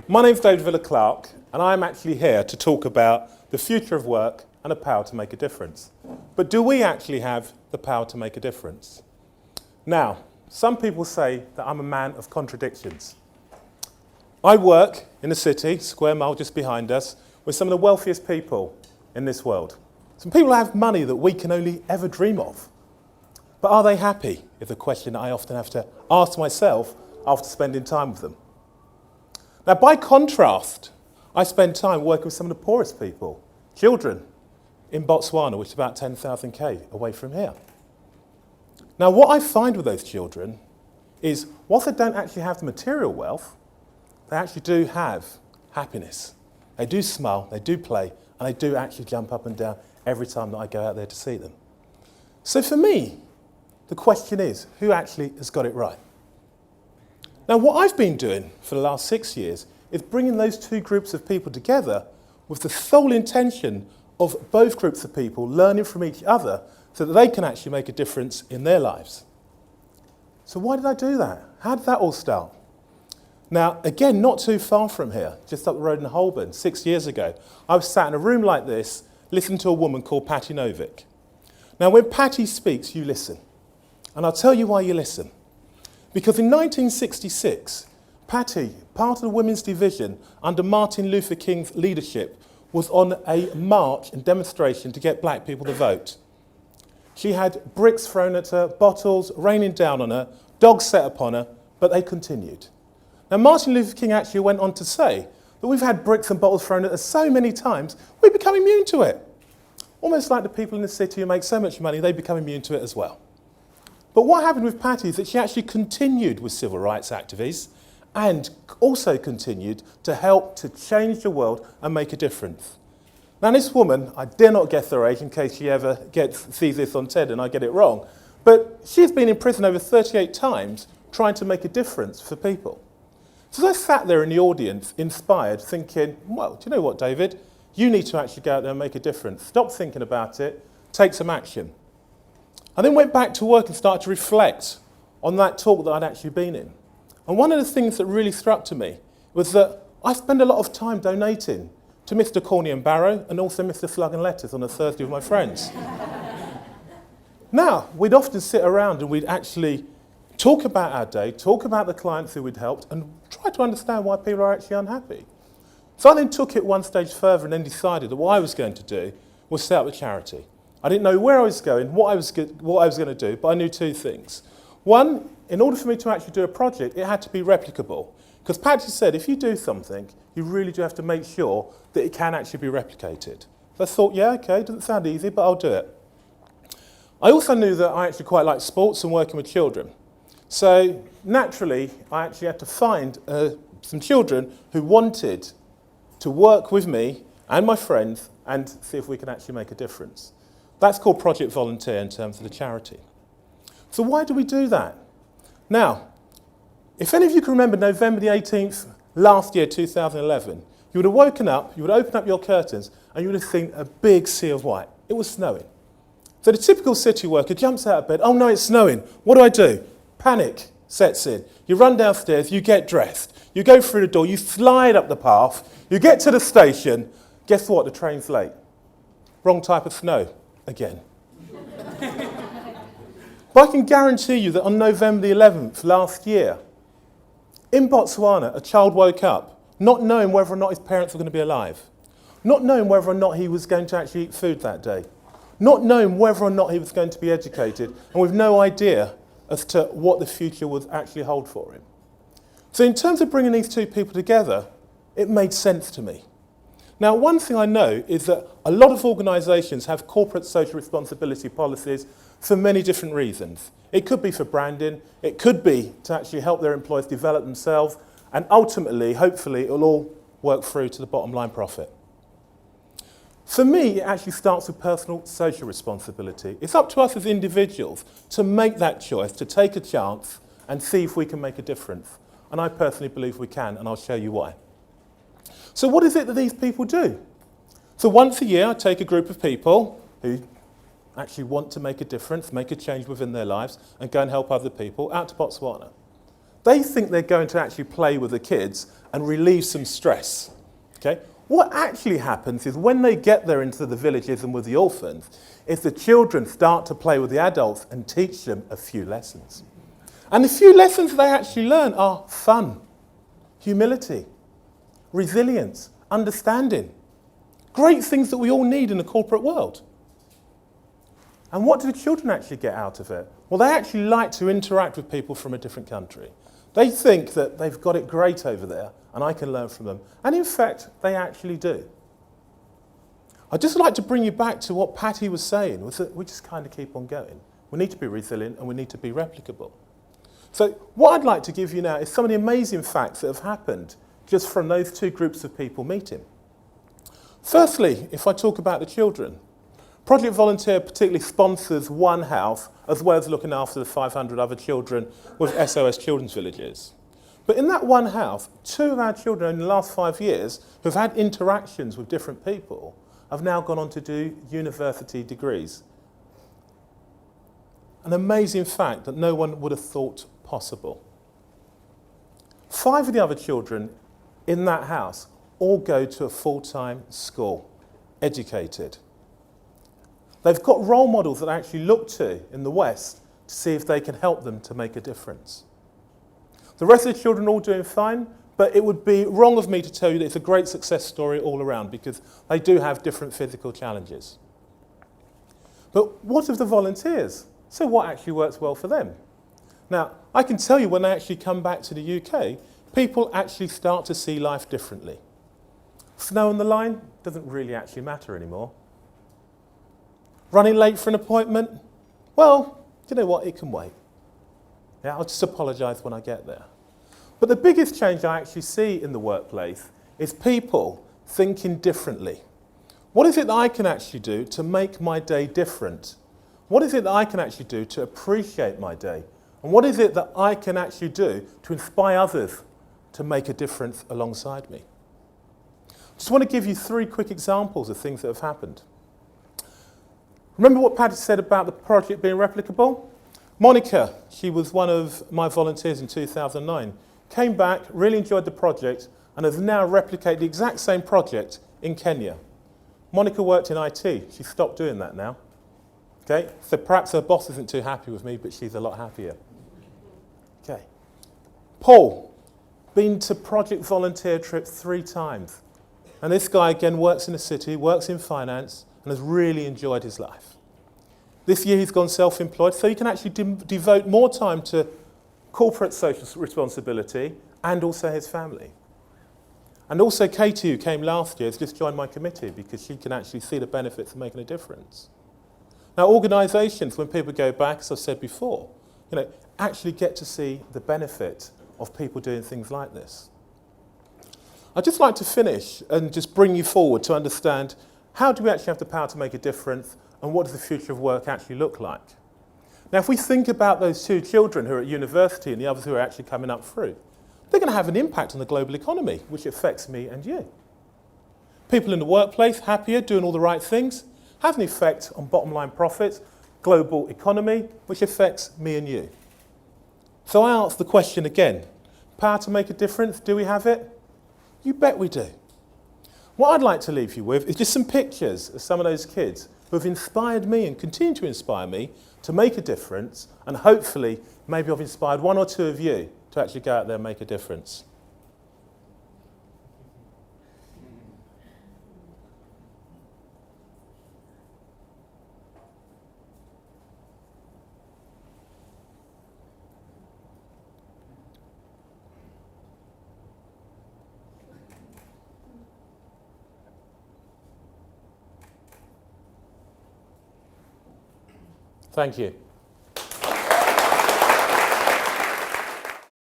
My name's David Villa-Clarke, and I'm actually here to talk about the future of work and the power to make a difference. But do we actually have the power to make a difference? Now, some people say that I'm a man of contradictions. I work in a city, square mile just behind us, with some of the wealthiest people in this world. Some people have money that we can only ever dream of. But are they happy? Is a question that I often have to ask myself after spending time with them. Now, by contrast, I spend time working with some of the poorest people, children in Botswana, which is about 10,000 k away from here. Now, what I find with those children is, whilst they don't actually have the material wealth, they actually do have happiness. They do smile, they do play, and they do actually jump up and down every time that I go out there to see them. So for me, the question is, who actually has got it right? Now, what I've been doing for the last 6 years is bringing those two groups of people together with the sole intention of both groups of people learning from each other so that they can actually make a difference in their lives. So why did I do that? How did that all start? Now, again, not too far from here, just up the road in Holborn, 6 years ago, I was sat in a room like this, listening to a woman called Patty Novick. Now, when Patty speaks, you listen. And I'll tell you why you listen. Because in 1966, Patty, part of the women's division under Martin Luther King's leadership, was on a march and demonstration to get black people to vote. She had bricks thrown at her, bottles raining down on her, dogs set upon her, but they continued. Now, Martin Luther King actually went on to say that we've had bricks and bottles thrown at us so many times, we become immune to it. Almost like the people in the city who make so much money, they become immune to it as well. But what happened with Patty is that she actually continued with civil rights activities and also continued to help to change the world and make a difference. Now, this woman, I dare not guess her age in case she ever sees this on TED and I get it wrong, but she's been in prison over 38 times trying to make a difference for people. So I sat there in the audience, inspired, thinking, well, do you know what, David? You need to actually go out there and make a difference. Stop thinking about it, take some action. I then went back to work and started to reflect on that talk that I'd actually been in. And one of the things that really struck to me was that I spend a lot of time donating to Mr. Corney and Barrow and also Mr. Slug and Letters on a Thursday with my friends. Now, we'd often sit around and we'd actually talk about our day, talk about the clients who we'd helped, and try to understand why people are actually unhappy. So I then took it one stage further and then decided that what I was going to do was set up a charity. I didn't know where I was going, what I was going to do, but I knew two things. One, in order for me to actually do a project, it had to be replicable. Because Patty said, if you do something, you really do have to make sure that it can actually be replicated. So I thought, yeah, okay, doesn't sound easy, but I'll do it. I also knew that I actually quite like sports and working with children. So naturally, I actually had to find some children who wanted to work with me and my friends and see if we can actually make a difference. That's called Project Volunteer in terms of the charity. So why do we do that? Now, if any of you can remember November the 18th last year, 2011, you would have woken up, you would open up your curtains, and you would have seen a big sea of white. It was snowing. So the typical city worker jumps out of bed, oh no, it's snowing. What do? Panic sets in. You run downstairs, you get dressed, you go through the door, you slide up the path, you get to the station, guess what, the train's late. Wrong type of snow. Again. But I can guarantee you that on November the 11th last year, in Botswana, a child woke up not knowing whether or not his parents were going to be alive, not knowing whether or not he was going to actually eat food that day, not knowing whether or not he was going to be educated, and with no idea as to what the future would actually hold for him. So in terms of bringing these two people together, it made sense to me. Now, one thing I know is that a lot of organisations have corporate social responsibility policies for many different reasons. It could be for branding, it could be to actually help their employees develop themselves, and ultimately, hopefully, it will all work through to the bottom line profit. For me, it actually starts with personal social responsibility. It's up to us as individuals to make that choice, to take a chance and see if we can make a difference. And I personally believe we can, and I'll show you why. So what is it that these people do? So once a year, I take a group of people who actually want to make a difference, make a change within their lives, and go and help other people out to Botswana. They think they're going to actually play with the kids and relieve some stress. Okay? What actually happens is when they get there into the villages and with the orphans, is the children start to play with the adults and teach them a few lessons. And the few lessons they actually learn are fun, humility, resilience, understanding. Great things that we all need in the corporate world. And what do the children actually get out of it? Well, they actually like to interact with people from a different country. They think that they've got it great over there and I can learn from them. And in fact, they actually do. I'd just like to bring you back to what Patty was saying, was that we just kind of keep on going. We need to be resilient and we need to be replicable. So what I'd like to give you now is some of the amazing facts that have happened just from those two groups of people meeting. Firstly, if I talk about the children, Project Volunteer particularly sponsors one house as well as looking after the 500 other children with SOS Children's Villages. But in that one house, 2 of our children in the last 5 years who've had interactions with different people have now gone on to do university degrees. An amazing fact that no one would have thought possible. 5 of the other children in that house all go to a full-time school, educated. They've got role models that I actually look to in the West to see if they can help them to make a difference. The rest of the children are all doing fine, but it would be wrong of me to tell you that it's a great success story all around because they do have different physical challenges. But what of the volunteers? So what actually works well for them? Now, I can tell you when they actually come back to the UK, people actually start to see life differently. Snow on the line doesn't really actually matter anymore. Running late for an appointment? Well, you know what, it can wait. Yeah, I'll just apologise when I get there. But the biggest change I actually see in the workplace is people thinking differently. What is it that I can actually do to make my day different? What is it that I can actually do to appreciate my day? And what is it that I can actually do to inspire others to make a difference alongside me? I just want to give you 3 quick examples of things that have happened. Remember what Patty said about the project being replicable? Monica, she was one of my volunteers in 2009, came back, really enjoyed the project, and has now replicated the exact same project in Kenya. Monica worked in IT. She stopped doing that now. Okay, so perhaps her boss isn't too happy with me, but she's a lot happier. Okay. Paul, been to project volunteer trips 3 times. And this guy, again, works in the city, works in finance, and has really enjoyed his life. This year he's gone self-employed, so he can actually devote more time to corporate social responsibility and also his family. And also Katie, who came last year, has just joined my committee because she can actually see the benefits of making a difference. Now, organisations, when people go back, as I've said before, actually get to see the benefit of people doing things like this. I'd just like to finish and just bring you forward to understand how do we actually have the power to make a difference and what does the future of work actually look like? Now, if we think about those 2 children who are at university and the others who are actually coming up through, they're going to have an impact on the global economy, which affects me and you. People in the workplace, happier, doing all the right things, have an effect on bottom line profits, global economy, which affects me and you. So I ask the question again, power to make a difference, do we have it? You bet we do. What I'd like to leave you with is just some pictures of some of those kids who have inspired me and continue to inspire me to make a difference, and hopefully maybe I've inspired 1 or 2 of you to actually go out there and make a difference. Thank you.